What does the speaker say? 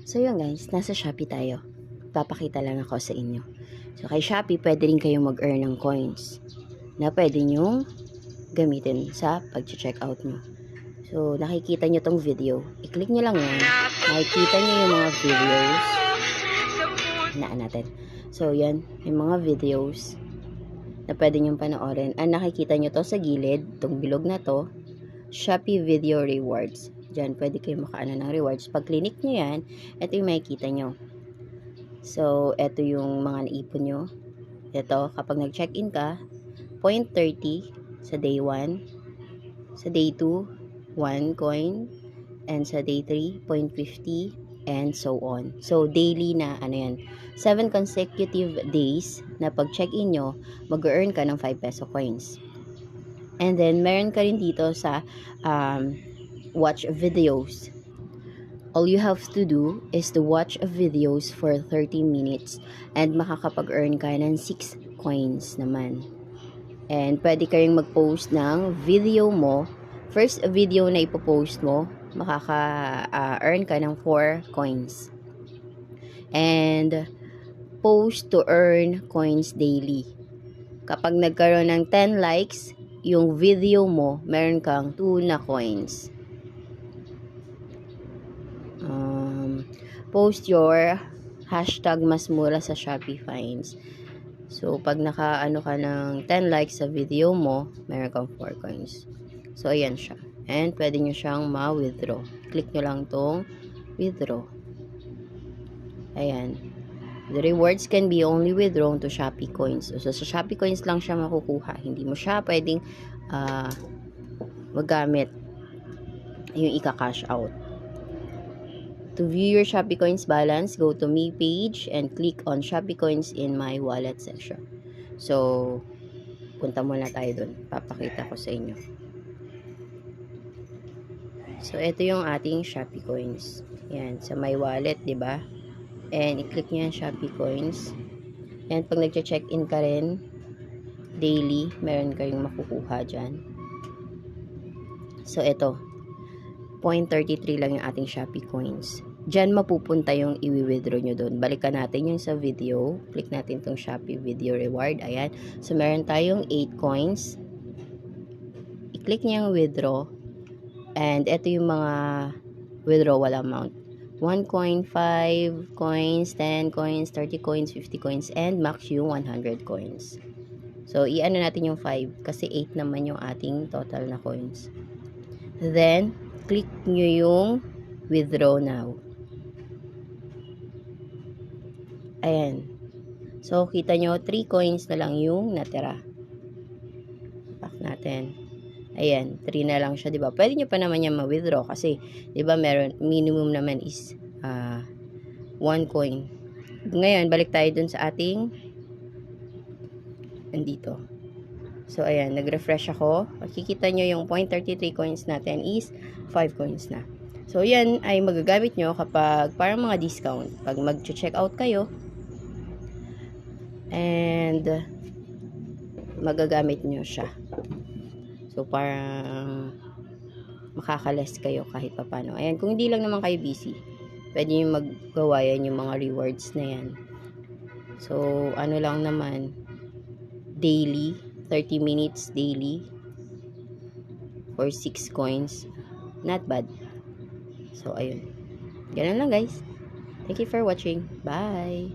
So yun guys, nasa Shopee tayo. Papakita lang ako sa inyo. So kay Shopee, pwede rin kayong mag-earn ng coins na pwede nyong gamitin sa pag-check out nyo. So nakikita nyo tong video. I-click nyo lang yan. Nakikita nyo yung mga videos. Hinaan natin. So yan, yung mga videos na pwede nyong panoorin. Nakikita nyo to sa gilid, tong bilog na to, Shopee Video Rewards. Diyan, pwede kayo makaano ng rewards. Pag clinic nyo yan, ito yung makikita nyo. So, ito yung mga naipon nyo. Ito, kapag nag-check-in ka, 0.30 sa day 1. Sa day 2, 1 coin. And sa day 3, 0.50. And so on. So, daily na, 7 consecutive days na pag check-in nyo, mag-earn ka ng 5 peso coins. And then, meron ka rin dito sa watch videos. All you have to do is to watch videos for 30 minutes and makakapag-earn ka ng 6 coins naman. And pwede kayong mag-post ng video mo. First video na ipopost mo, makaka-earn ka ng 4 coins. And post to earn coins daily. Kapag nagkaroon ng 10 likes, yung video mo, meron kang 2 na coins. Post your hashtag mas mura sa Shopee Finds. So, pag naka-ano ka ng 10 likes sa video mo, meron kang 4 coins. So, ayan siya. And, pwede nyo siyang ma-withdraw. Click nyo lang tong withdraw. Ayan. The rewards can be only withdrawn to Shopee Coins. So, sa Shopee Coins lang siya makukuha. Hindi mo siya pwedeng magamit yung ika-cash out. To view your Shopee Coins balance, go to Me page and click on Shopee Coins in My Wallet section. So, punta muna tayo dun. Papakita ko sa inyo. So, ito yung ating Shopee Coins. Yan, sa My Wallet, diba? And, i-click nyo yung Shopee Coins. And, pag nag-check-in ka rin, daily, meron kayong makukuha dyan. So, ito. 0.33 lang yung ating Shopee Coins. Diyan mapupunta yung i-withdraw nyo doon. Balikan natin yung sa video. Click natin tong Shopee Video Reward. Ayan. So, meron tayong 8 coins. I-click nyo yung withdraw. And, ito yung mga withdrawal amount. 1 coin, 5 coins, 10 coins, 30 coins, 50 coins, and max yung 100 coins. So, i-ano natin yung 5 kasi 8 naman yung ating total na coins. Then, click nyo yung withdraw now. Ayan. So, kita nyo, 3 coins na lang yung natira. Back natin. Ayan, 3 na lang siya, diba? Pwede nyo pa naman yan ma-withdraw kasi, diba, meron, minimum naman is 1 coin. Ngayon, balik tayo dun sa ating andito. So, ayan, nag-refresh ako. Makikita nyo yung 0.33 coins natin is 5 coins na. So, yan ay magagamit nyo kapag parang mga discount. Pag mag-check out kayo, and magagamit nyo siya. So, parang makakaless kayo kahit papano. Ayan, kung hindi lang naman kayo busy, pwede nyo maggawa yan yung mga rewards na yan. So, ano lang naman, daily, 30 minutes daily for 6 coins. Not bad. So, ayun. Ganun lang guys. Thank you for watching. Bye!